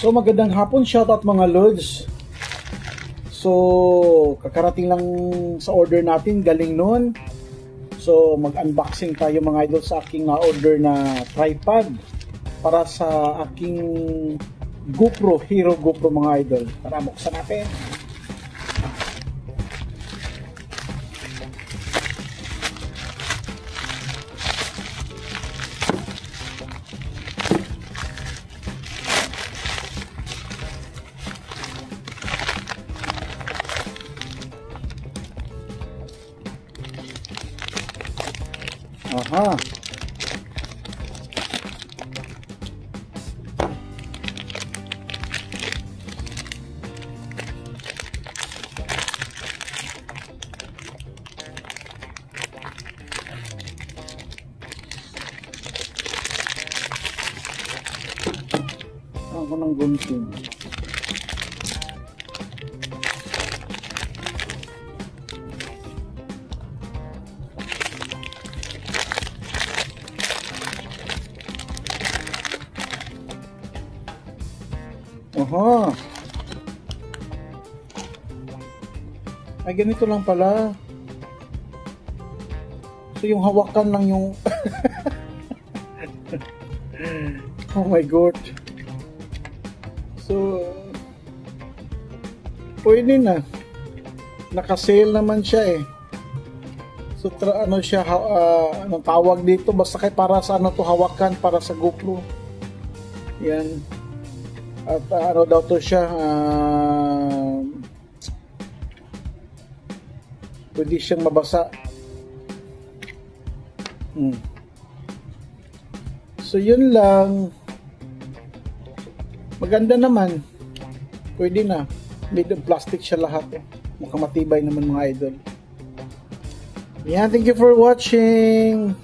So magandang hapon, shoutout mga Lods. So kakarating lang sa order natin, galing nun. So mag-unboxing tayo mga idol sa aking na-order na tripod para sa aking GoPro, Hero GoPro mga idol. Tara, buksan natin. Aha. Ako ng gunting. Aha. Ay, ganito lang pala. So, yung hawakan lang yung... Oh my God. So, pwede na. Naka-sale naman siya eh. So, ano siya, anong tawag dito? Basta kay para sa ano to, hawakan, para sa GoPro. Yan. At ano daw to siya, pwede siyang mabasa. So yun lang. Maganda naman. Pwede na. Made of plastic siya lahat eh. Mukhang matibay naman mga idol. Yeah, thank you for watching.